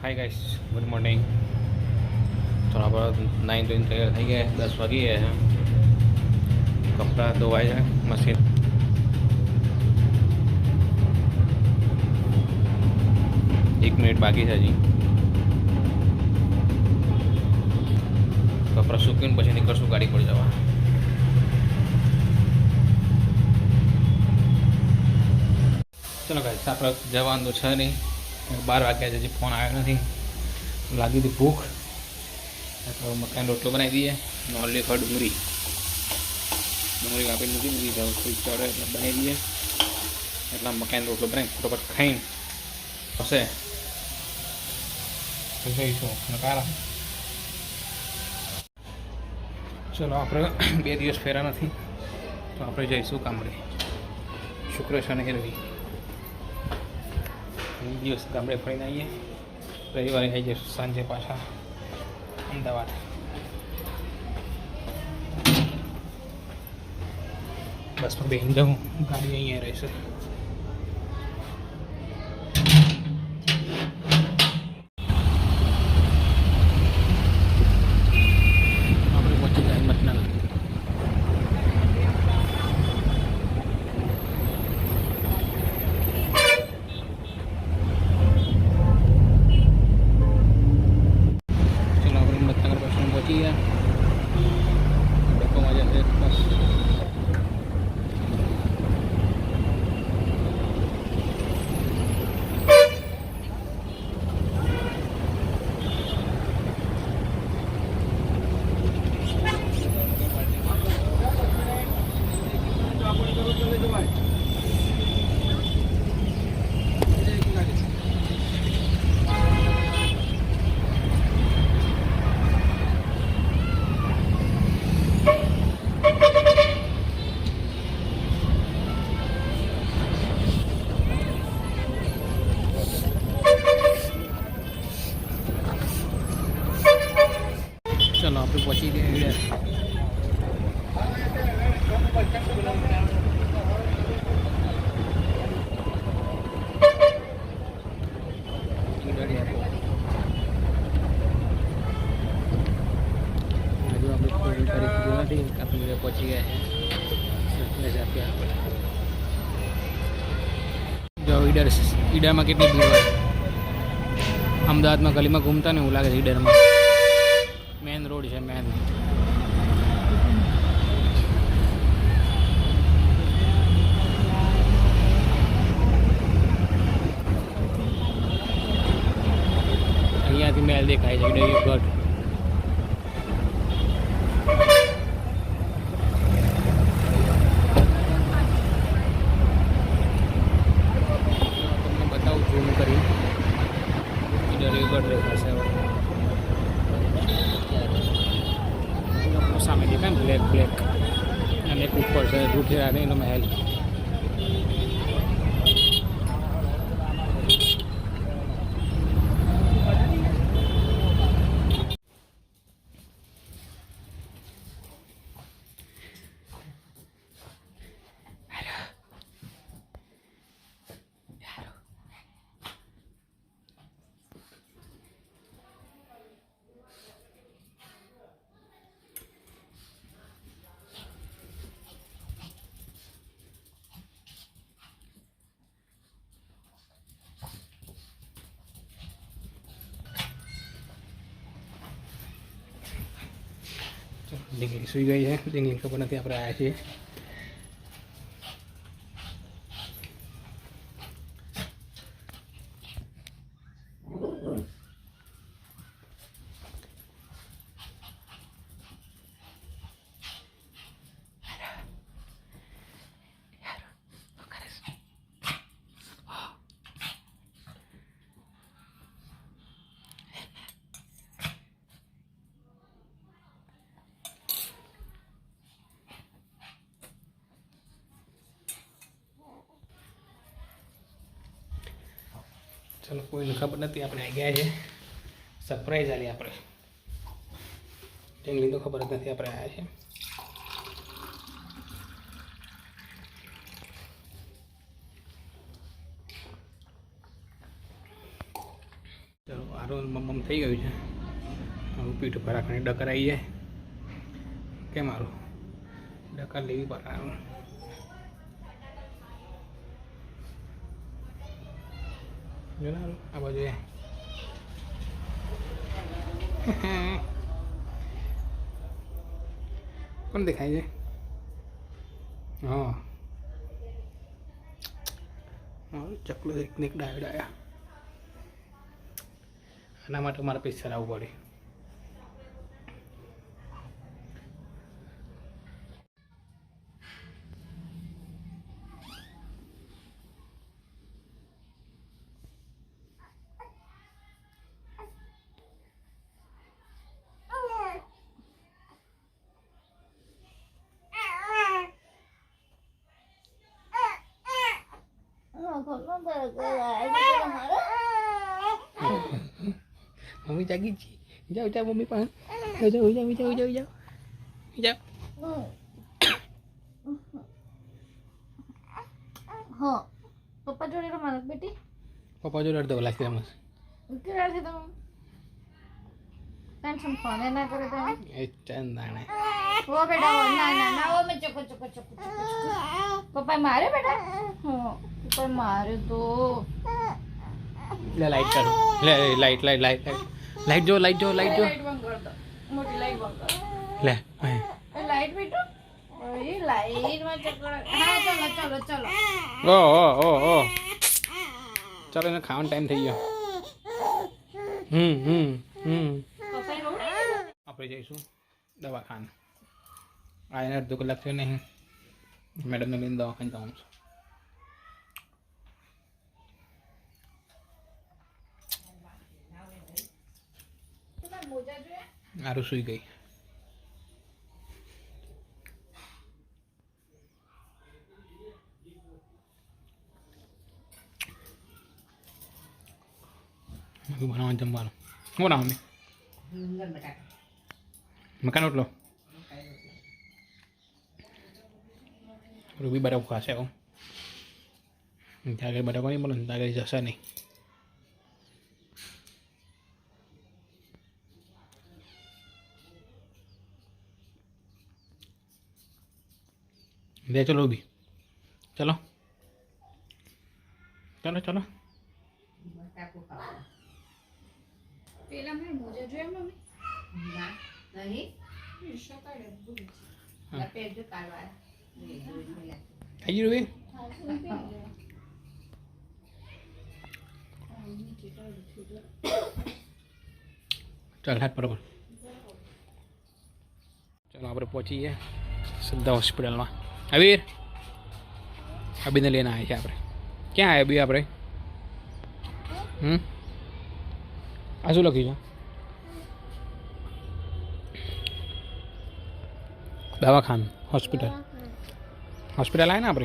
Hi guys, good morning. थोड़ा बहुत 9 दिन तैयार થઈ ગયા 10 વાગી ગયા છે। કપડાં ધોવાય છે મશીન। એક મિનિટ બાકી છે હજી। કપડાં સૂકવીને પછી નીકળશું ગાડી પર જવા। ચલો ગાઈસ, આપણે જવાનું તો છે નહીં। 12 વાગ્યા છે, હજી ફોન આવ્યો નથી। લાગી હતી ભૂખ તો મકાન રોટલો બનાવી દઈએ। નોલી ખડ ડુંગળી કાપીને મૂકી દીધી છે, કોઈ ચડે એટલે બનાવી દઈએ। એટલા મકાન રોટલો બનાવી ફટોફટ ખાઈને હશે તો જઈશું નકારા। ચલો, આપણે 2 દિવસ ફેરા નથી તો આપણે જઈશું ગામડે। શુક્ર શનિ રવિ દિવસ ગામડે ફરીને આવીએ। રવિવારે આવી જઈશું સાંજે પાછા અમદાવાદ। બસમાં બેસી જાઉં, ગાડી અહીંયા રહેશે। આપણે પહોંચી ગયા હિંમતનગર। चलो आप पहुंची गए ईडर। पहुंची गए जो ईडर में कितनी भीड़ है। अमदावाद में गली में घूमता नहीं लगे ईडर में मेन रोड है मेन। अहींयाथी मेल देखाय छे गढ़। તમને બતાવું ઝૂમ કરી ગઢ દેખાશે। सामने देखा ब्लैक ब्लैक અને એક ઉપર છે રૂઠેરા એનો મહેલ। ડીંગલી સુઈ ગઈ છે। ડીંગલી ખબર નથી આપણે આવ્યા છીએ। चलो, कोई खबर नहीं अपने आ गया है। सरप्राइज आली अपने टेंगली तो खबर नहीं अपने आया है। चलो, आ મારું મમ્મ થઈ ગયું છે. હું પીઠ ઉપર રાખીને ડકર આવી જાય કે મારું ડકર લેવી પડે. જો ને આ બાજુ કોણ દેખાય છે? હા ચકલો એકને એક ડાયા. આના માટે મારે પૈસા લાવવું પડે. મમ્મી જાગી છે. જાઓ જાઓ મમ્મી પાસે જાઓ જાઓ જાઓ જાઓ જાઓ જાઓ. હા પપ્પા જોડે રમવા બેટી. પપ્પા જોડે અડધો કલાક રમસ. કેટલા છે તમે? ટેન્શન ફોન ના કરે તો એ ચંદાણે ઓ બેટા ઓ ના ના ના ઓ મે ચકો ચકો ચકો પપ્પા મારે બેટા. હા પપ્પા મારે તો લે લાઈટ કરો. લે લાઈટ લાઈટ લાઈટ લાઈટ જો લાઈટ જો લાઈટ જો. લાઈટ બંધ કર દો. મોટી લાઈટ બંધ કર. લે લાઈટ બેટો એ લાઈટ માં ચક્કર. હા ચલો ચલો ચલો. ઓ ચાલો એને ખાવાનો ટાઈમ થઈ ગયો. પપ્પા રોડ આપણે જઈશું દવાખાને. આ એને અડધો કલાક થયો નહીં. મેડમને લઈને દવાખાને જવાનું છે. આરું સુઈ ગઈ. બનાવવાનું જમવાનું શું બનાવવાનું? મકાન રોટલો. રૂબી બરફ ખાશે. હું ત્યાં બરફ નહીં બોલો ને ત્યાં જશે નહીં. ले चलो भी चलो चलो चलो. પેલા મેં મોજા જોયા મમ્મી. ના નહીં સકાળે ભૂલી ના પેટ જો કાઢવા आई रूबी चल हाथ बराबर. चलो आप पहुँची गए सिद्धा हॉस्पिटल में. अबीर अभी ने लेना आए थे आप. क्या है अभी आप? आ शू लखी है? दवाखान हॉस्पिटल हॉस्पिटल आए ना आप?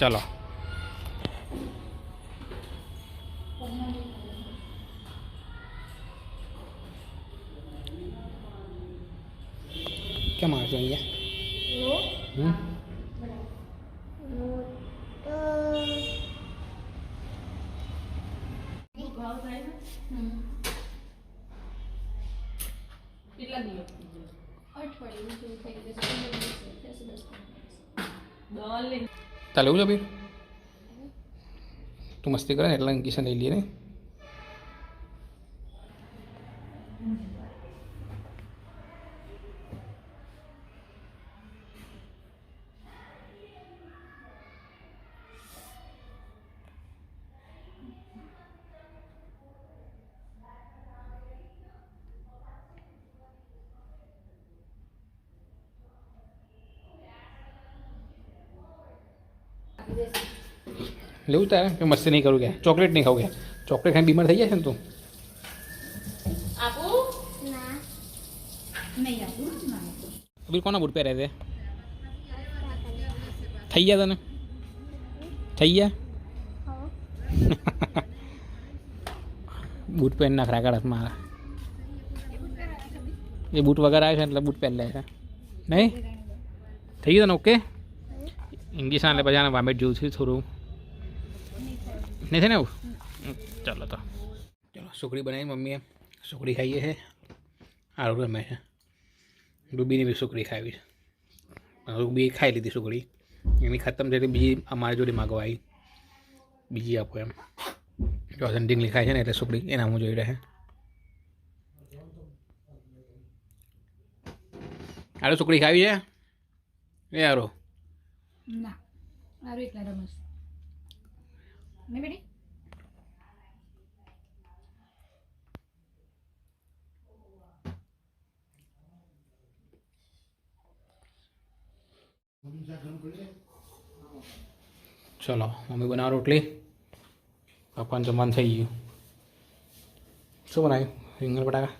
चलो क्या मार रही है? કેટલા દિવસ અઠવાડિયું જેવું થઈ ગયું. ચાલે એવું છે ભાઈ. તું મસ્તી કરે ને એટલે કિશન લઈ લઈએ ને. लेવું તારે કે મસ્તી નહીં કરું કે ચોકલેટ નહીં ખાવું કે ચોકલેટ ખાઈને બીમાર થઈ જાય છે ને તું. આપું ના નહીં આપું ના અભી કોના બૂટ પહેર્યા છે? થઈ ગયા તને? થઈ ગયા? બૂટ પહેરી નાખ રાગડ મારા. એ બૂટ વગર આવે છે એટલે બૂટ પહેરી લે છે નહીં? થઈ ગયું તને? ઓકે. ઇંગ્લિશ એટલે પછી આને વામેટ જોઉં છું થોડું નહીં થાય ને એવું. ચાલો તો ચલો સુખડી બનાવી મમ્મીએ, સુખડી ખાઈએ છે. સારું રમે છે. રૂબીની બી સુખડી ખાવી છે. રૂબી ખાઈ લીધી સુખડી, એની ખતમ થઈ એટલે બીજી અમારી જોડે માગવા આવી, બીજી આપો એમ. જો ઢીંગલી ખાય છે ને એટલે સુખડી એના હું જોઈ રહે. હારું સુખડી ખાવી છે એ હારો. ના મારું એકલા રમસ ને બેટી. ચલો મમ્મી બનાવો રોટલી, પપ્પાને જમવાનું થઈ ગયું. શું બનાવ્યું? રીંગણ બટાકા,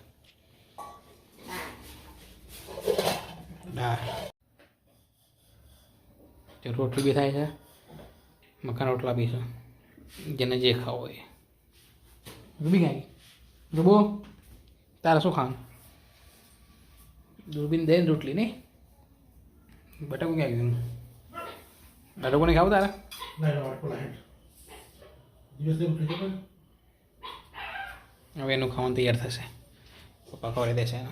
દાળ. રોટલી બી થાય છે, મકાન રોટલા બી છે, જેને જે ખાવો હોય. રૂબી ખાઈ રૂબો તારે શું ખાવાનું? દૂરબીન દે રોટલી નહીં, બટાકું ક્યાં ગયું? બટાકું નહીં ખાવું તારે? હવે એનું ખાવાનું તૈયાર થશે, પપ્પા ખવડાવી દેશે એને.